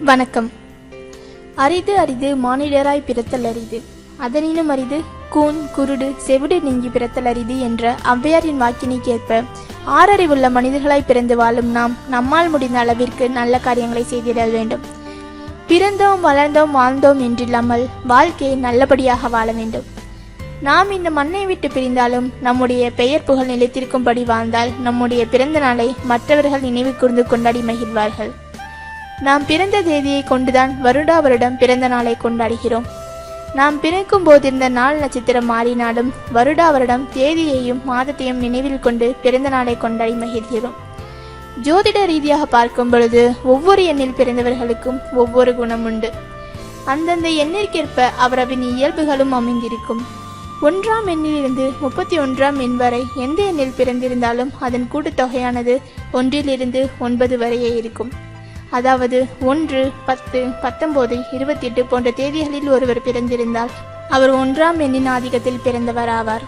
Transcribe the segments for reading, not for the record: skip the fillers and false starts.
வணக்கம். அரிது அரிது மானிடராய் பிறத்தல் அரிது, அதனினும் அரிது கூன் குருடு செவிடு நீங்கி பிறத்தல் அரிது என்ற ஔவையாரின் வாக்கினைக்கேற்ப ஆறறிவுள்ள மனிதர்களாய் பிறந்து வாழும் நாம் நம்மால் முடிந்த அளவிற்கு நல்ல காரியங்களை செய்திட வேண்டும். பிறந்தோம் வளர்ந்தோம் வாழ்ந்தோம் என்றில்லாமல் வாழ்க்கையை நல்லபடியாக வாழ வேண்டும். நாம் இந்த மண்ணை விட்டு பிரிந்தாலும் நம்முடைய பெயர் புகழ் நிலைத்திருக்கும்படி வாழ்ந்தால் நம்முடைய பிறந்த நாளை மற்றவர்கள் நினைவு கூர்ந்து கொண்டாடி மகிழ்வார்கள். நாம் பிறந்த தேதியை கொண்டுதான் வருடா வருடம் பிறந்த நாளை கொண்டாடுகிறோம். நாம் பிறக்கும் போதிருந்த நாள் நட்சத்திரம் மாறினாலும் வருடா வருடம் தேதியையும் மாதத்தையும் நினைவில் கொண்டு பிறந்த நாளை கொண்டாடி மகிழ்கிறோம். ஜோதிட ரீதியாக பார்க்கும் பொழுது ஒவ்வொரு எண்ணில் பிறந்தவர்களுக்கும் ஒவ்வொரு குணம் உண்டு. அந்தந்த எண்ணிற்கேற்ப அவரவின் இயல்புகளும் அமைந்திருக்கும். 1ஆம் எண்ணிலிருந்து 31ஆம் எண் வரை எந்த எண்ணில் பிறந்திருந்தாலும் அதன் கூட்டுத்தொகையானது 1லிருந்து 9 வரையே இருக்கும். அதாவது 1, 10, 19, 28 போன்ற தேதிகளில் ஒருவர் பிறந்திருந்தால் அவர் 1ஆம் எண்ணின் ஆதிக்கத்தில் பிறந்தவர் ஆவார்.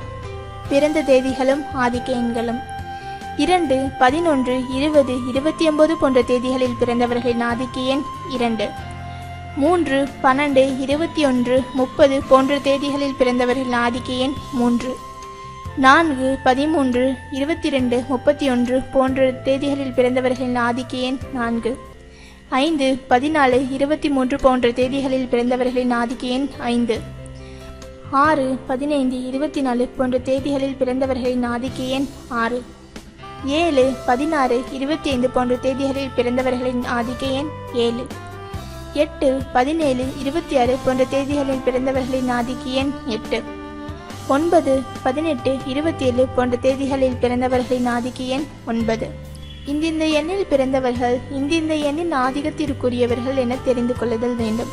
பிறந்த தேதிகளும் ஆதிக்க எண்களும் 2, 11, 20, 29 போன்ற தேதிகளில் பிறந்தவர்களின் ஆதிக்க எண் 2. 3, 12, 21, 30 போன்ற தேதிகளில் பிறந்தவர்களின் ஆதிக்க எண் 3. 4, 13, 22, 31 போன்ற தேதிகளில் பிறந்தவர்களின் ஆதிக்க எண் 4. 5, 14, 23 போன்ற தேதிகளில் பிறந்தவர்களின் ஆதிக்க எண் 5. 6, 15, 24 போன்ற தேதிகளில் பிறந்தவர்களின் ஆதிக்க எண் 6. 7, 16, 25 போன்ற தேதிகளில் பிறந்தவர்களின் ஆதிக்க எண் 7. 8, 17, 26 போன்ற தேதிகளில் பிறந்தவர்களின் ஆதிக்க எண் 8. 9, 18, 27 போன்ற தேதிகளில் பிறந்தவர்களின் ஆதிக்க எண் 9. இந்த எண்ணில் பிறந்தவர்கள் இந்த எண்ணின் ஆதிக்கத்திற்குரியவர்கள் என தெரிந்து கொள்ளுதல் வேண்டும்.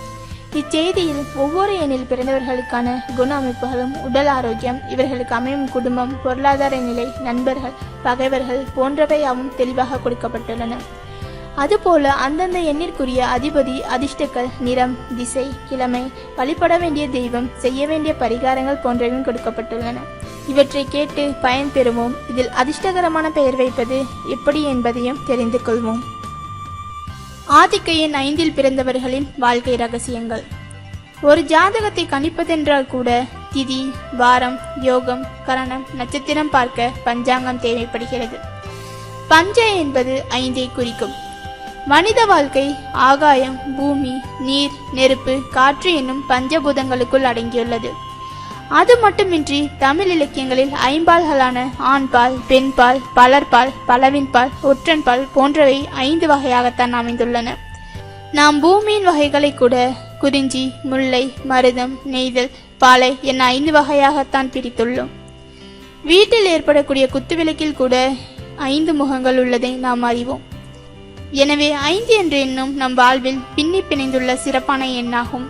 இச்செய்தியில் ஒவ்வொரு எண்ணில் பிறந்தவர்களுக்கான குண அமைப்புகளும் உடல் ஆரோக்கியம், இவர்களுக்கு அமையும் குடும்பம், பொருளாதார நிலை, நண்பர்கள், பகைவர்கள் போன்றவையாவும் தெளிவாக கொடுக்கப்பட்டுள்ளன. அதுபோல அந்தந்த எண்ணிற்குரிய அதிபதி, அதிர்ஷ்டங்கள், நிறம், திசை, கிழமை, வழிபட வேண்டிய தெய்வம், செய்ய வேண்டிய பரிகாரங்கள் போன்றவையும் கொடுக்கப்பட்டுள்ளன. இவற்றை கேட்டு பயன் பெறுவோம். இதில் அதிர்ஷ்டகரமான பெயர் வைப்பது எப்படி என்பதையும் தெரிந்து கொள்வோம். ஆதிக்க எண் 5இல் பிறந்தவர்களின் வாழ்க்கை ரகசியங்கள். ஒரு ஜாதகத்தை கணிப்பதென்றால் கூட திதி, வாரம், யோகம், கரணம், நட்சத்திரம் பார்க்க பஞ்சாங்கம் தேவைப்படுகிறது. பஞ்ச என்பது 5ஐ குறிக்கும். மனித வாழ்க்கை ஆகாயம், பூமி, நீர், நெருப்பு, காற்று என்னும் பஞ்சபூதங்களுக்குள் அடங்கியுள்ளது. அது மட்டுமின்றி தமிழ் இலக்கியங்களில் ஐம்பால்களான ஆண்பால், பெண்பால், பலர்பால், பலவின்பால், ஒற்றன்பால் போன்றவை 5 வகையாகத்தான் அமைந்துள்ளன. நாம் பூமியின் வகைகளை கூட குறிஞ்சி, முல்லை, மருதம், நெய்தல், பாலை என 5 வகையாகத்தான் பிரித்துள்ளோம். வீட்டில் ஏற்படக்கூடிய குத்துவிளக்கில் கூட 5 முகங்கள் உள்ளதை நாம் அறிவோம். எனவே 5 என்ற எண்ணும் நம் வாழ்வில் பின்னி பிணைந்துள்ள சிறப்பான எண்ணாகும்.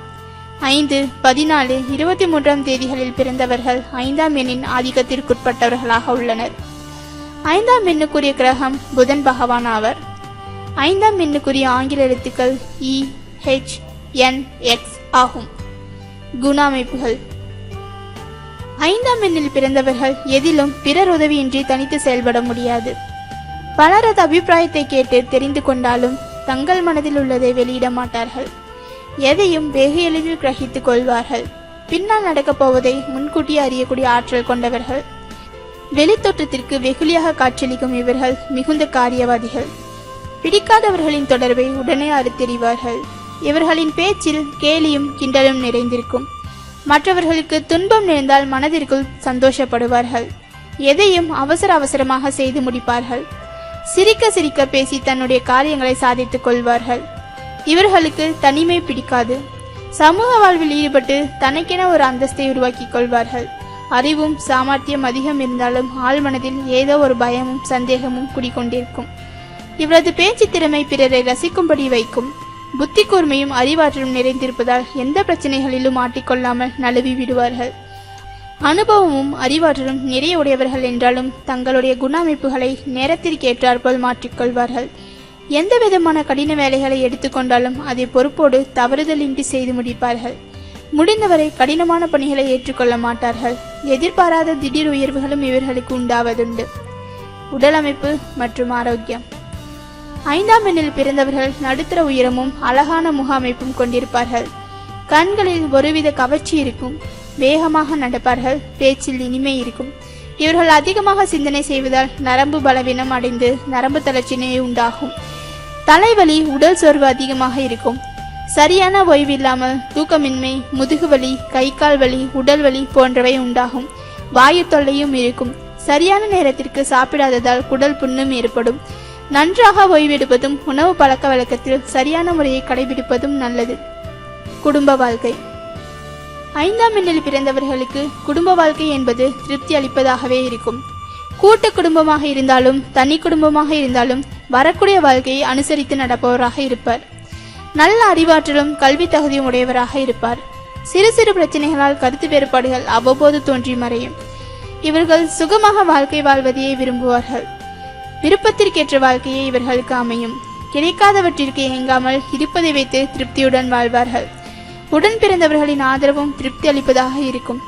5, 14, 23ஆம் தேதிகளில் பிறந்தவர்கள் 5ஆம் எண்ணின் ஆதிக்கத்திற்குட்பட்டவர்களாக உள்ளனர். 5ஆம் எண்ணுக்குரிய கிரகம் புதன் பகவான் ஆவர். 5ஆம் எண்ணுக்குரிய ஆங்கில எழுத்துக்கள் EHNX ஆகும். குண அமைப்புகள். 5ஆம் எண்ணில் பிறந்தவர்கள் எதிலும் பிறர் உதவியின்றி தனித்து செயல்பட முடியாது. பலரது அபிப்பிராயத்தை கேட்டு தெரிந்து கொண்டாலும் தங்கள் மனதில் உள்ளதை வெளியிட மாட்டார்கள். எதையும் வெகு எளிதில் கிரகித்துக் கொள்வார்கள். பின்னால் நடக்கப் போவதை முன்கூட்டி அறியக்கூடிய ஆற்றல் கொண்டவர்கள். வெளித்தோற்றத்திற்கு வெகுளியாக காட்சியளிக்கும் இவர்கள் மிகுந்த காரியவாதிகள். பிடிக்காதவர்களின் தொடர்பை உடனே அறுத்தெறிவார்கள். இவர்களின் பேச்சில் கேலியும் கிண்டலும் நிறைந்திருக்கும். மற்றவர்களுக்கு துன்பம் நேர்ந்தால் மனதிற்குள் சந்தோஷப்படுவார்கள். எதையும் அவசரமாக செய்து முடிப்பார்கள். சிரிக்க சிரிக்க பேசி தன்னுடைய காரியங்களை சாதித்துக் கொள்வார்கள். இவர்களுக்கு தனிமை பிடிக்காது. சமூக வாழ்வில் ஈடுபட்டு தனக்கென ஒரு அந்தஸ்தை உருவாக்கி கொள்வார்கள். அறிவும் சாமர்த்தியம் அதிகம் இருந்தாலும் ஆழ்மனதில் ஏதோ ஒரு பயமும் சந்தேகமும் குடிக்கொண்டிருக்கும். இவரது பேச்சு திறமை பிறரை ரசிக்கும்படி வைக்கும். புத்தி கூர்மையும் அறிவாற்றலும் நிறைந்திருப்பதால் எந்த பிரச்சனைகளிலும் மாட்டிக்கொள்ளாமல் நழுவி விடுவார்கள். அனுபவமும் அறிவாற்றலும் நிறைய உடையவர்கள் என்றாலும் தங்களுடைய குண அமைப்புகளை நேரத்திற்கு ஏற்றாற்போல் மாற்றிக்கொள்வார்கள். எந்த விதமான கடின வேலைகளை எடுத்துக்கொண்டாலும் அதை பொறுப்போடு தவறுதலின்றி செய்து முடிப்பார்கள். முடிந்தவரை கடினமான பணிகளை ஏற்றுக்கொள்ள மாட்டார்கள். எதிர்பாராத திடீர் உயர்வுகளும் இவர்களுக்கு உண்டாவதுண்டு. உடல் அமைப்பு மற்றும் ஆரோக்கியம். 5ஆம் எண்ணில் பிறந்தவர்கள் நடுத்தர உயரமும் அழகான முக அமைப்பும் கொண்டிருப்பார்கள். கண்களில் ஒருவித கவர்ச்சி இருக்கும். வேகமாக நடப்பார்கள். பேச்சில் இனிமை இருக்கும். இவர்கள் அதிகமாக சிந்தனை செய்வதால் நரம்பு பலவீனம் அடைந்து நரம்பு தளர்ச்சி நோய் உண்டாகும். தலைவலி, உடல் சோர்வு அதிகமாக இருக்கும். சரியான ஓய்வு இல்லாமல் தூக்கமின்மை, முதுகுவலி, கை கால் வலி, உடல் வலி போன்றவை உண்டாகும். வாயு தொல்லையும் இருக்கும். சரியான நேரத்திற்கு சாப்பிடாததால் குடல் புண்ணும் ஏற்படும். நன்றாக ஓய்வெடுப்பதும் உணவு பழக்க வழக்கத்தில் சரியான முறையை கடைபிடிப்பதும் நல்லது. குடும்ப வாழ்க்கை. 5ஆம் எண்ணில் பிறந்தவர்களுக்கு குடும்ப வாழ்க்கை என்பது திருப்தி அளிப்பதாகவே இருக்கும். கூட்டு குடும்பமாக இருந்தாலும் தனி குடும்பமாக இருந்தாலும் வரக்கூடிய வாழ்க்கையை அனுசரித்து நடப்பவராக இருப்பார். நல்ல அறிவாற்றலும் கல்வி தகுதியும் உடையவராக இருப்பார். சிறு சிறு பிரச்சனைகளால் கருத்து வேறுபாடுகள் அவ்வப்போது தோன்றி மறையும். இவர்கள் சுகமாக வாழ்க்கை வாழ்வதையே விரும்புவார்கள். விருப்பத்திற்கேற்ற வாழ்க்கையே இவர்களுக்கு அமையும். கிடைக்காதவற்றிற்கு இயங்காமல் இருப்பதை வைத்து திருப்தியுடன் வாழ்வார்கள். உடன் பிறந்தவர்களின் ஆதரவும் திருப்தி அளிப்பதாக இருக்கும்.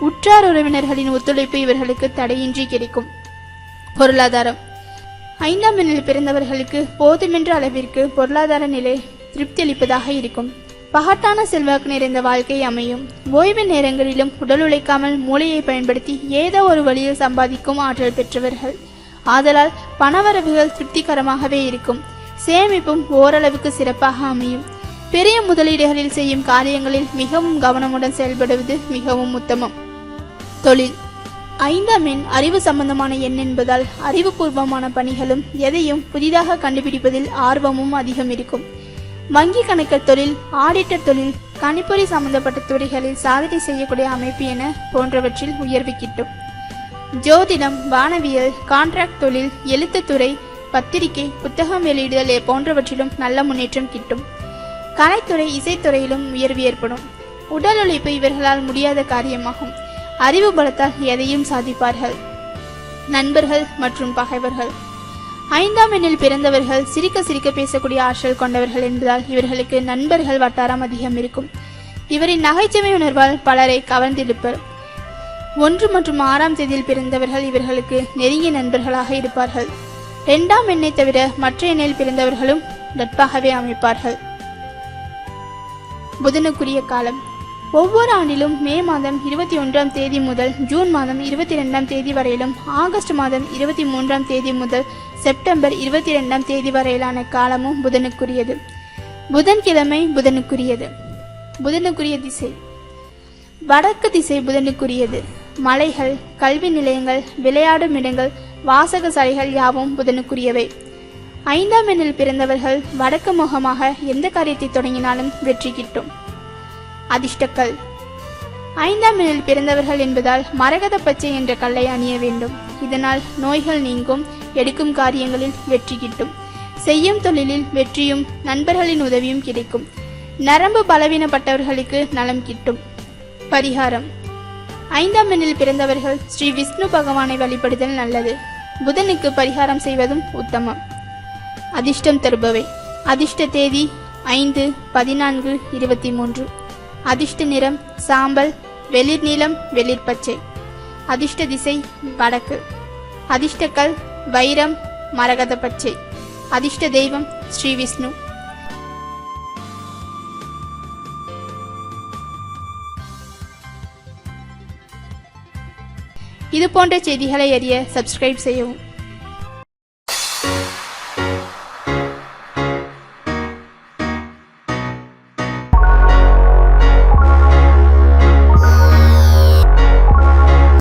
உற்றார் உறவினர்களின் ஒத்துழைப்பு இவர்களுக்கு தடையின்றி கிடைக்கும். பொருளாதாரம். 5ஆம் எண்ணில் பிறந்தவர்களுக்கு போதுமென்ற அளவிற்கு பொருளாதார நிலை திருப்தி அளிப்பதாக இருக்கும். பகட்டான செல்வாக்கு நிறைந்த வாழ்க்கை அமையும். ஓய்வு நேரங்களிலும் உடல் உழைக்காமல் மூளையை பயன்படுத்தி ஏதோ ஒரு வழியில் சம்பாதிக்கும் ஆற்றல் பெற்றவர்கள். ஆதலால் பணவரவுகள் திருப்திகரமாகவே இருக்கும். சேமிப்பும் ஓரளவுக்கு சிறப்பாக அமையும். பெரிய முதலீடுகளில் செய்யும் காரியங்களில் மிகவும் கவனமுடன் செயல்படுவது மிகவும் உத்தமம். தொழில். 5ஆம் எண் அறிவு சம்பந்தமான எண் என்பதால் அறிவுபூர்வமான பணிகளும் எதையும் புதிதாக கண்டுபிடிப்பதில் ஆர்வமும் அதிகம் இருக்கும். வங்கி கணக்கர் தொழில், ஆடிட்டர் தொழில், கணிப்பொறி சம்பந்தப்பட்ட துறைகளில் சாதனை செய்யக்கூடிய அமைப்பு என போன்றவற்றில் உயர்வு கிட்டும். ஜோதிடம், வானவியல், கான்ட்ராக்ட் தொழில், எழுத்துத்துறை, பத்திரிகை, புத்தகம் வெளியிடுதல் போன்றவற்றிலும் நல்ல முன்னேற்றம் கிட்டும். கலைத்துறை, இசைத்துறையிலும் உயர்வு ஏற்படும். உடல் உழைப்பு இவர்களால் முடியாத காரியமாகும். அறிவு பலத்தால் எதையும் சாதிப்பார்கள். நண்பர்கள் மற்றும் பகைவர்கள். 5ஆம் எண்ணில் பிறந்தவர்கள் சிரிக்க சிரிக்க பேசக்கூடிய ஆற்றல் கொண்டவர்கள் என்பதால் இவர்களுக்கு நண்பர்கள் வட்டாரம் அதிகம் இருக்கும். இவரின் நகைச்சுவை உணர்வால் பலரை கவர்ந்திருப்பர். 1 மற்றும் 6ஆம் தேதியில் பிறந்தவர்கள் இவர்களுக்கு நெருங்கிய நண்பர்களாக இருப்பார்கள். 2ஆம் எண்ணை தவிர மற்ற எண்ணில் பிறந்தவர்களும் நட்பாகவே அமைப்பார்கள். புதனுக்குரிய காலம். ஒவ்வொரு ஆண்டிலும் மே மாதம் 21ஆம் தேதி முதல் ஜூன் மாதம் 22ஆம் தேதி வரையிலும், ஆகஸ்ட் மாதம் 23ஆம் தேதி முதல் செப்டம்பர் 22ஆம் தேதி வரையிலான காலமும் புதனுக்குரியது. புதன்கிழமை புதனுக்குரியது. புதனுக்குரிய திசை. வடக்கு திசை புதனுக்குரியது. மலைகள், கல்வி நிலையங்கள், விளையாடும் இடங்கள், வாசக சாலைகள் யாவும் புதனுக்குரியவை. 5ஆம் எண்ணில் பிறந்தவர்கள் வடக்கு முகமாக எந்த காரியத்தை தொடங்கினாலும் வெற்றி கிட்டும். அதிர்ஷ்டக்கல். 5ஆம் எண்ணில் பிறந்தவர்கள் என்பதால் மரகத பச்சை என்ற கல்லை அணிய வேண்டும். இதனால் நோய்கள் நீங்கும். எடுக்கும் காரியங்களில் வெற்றி கிட்டும். செய்யும் தொழிலில் வெற்றியும் நண்பர்களின் உதவியும் கிடைக்கும். நரம்பு பலவீனப்பட்டவர்களுக்கு நலம் கிட்டும். பரிகாரம். 5ஆம் எண்ணில் பிறந்தவர்கள் ஸ்ரீ விஷ்ணு பகவானை வழிபடுதல் நல்லது. புதனுக்கு பரிகாரம் செய்வதும் உத்தமம். அதிர்ஷ்டம் தருபவை. அதிர்ஷ்ட தேதி 5/14/23. அதிர்ஷ்ட நிறம் சாம்பல், வெளிர் நீலம், வெளிர் பச்சை. அதிர்ஷ்ட திசை வடக்கு. அதிர்ஷ்டக்கல் வைரம், மரகத பச்சை. அதிர்ஷ்ட தெய்வம் ஸ்ரீ விஷ்ணு. இது போன்ற செய்திகளை அறிய சப்ஸ்கிரைப் செய்யவும்.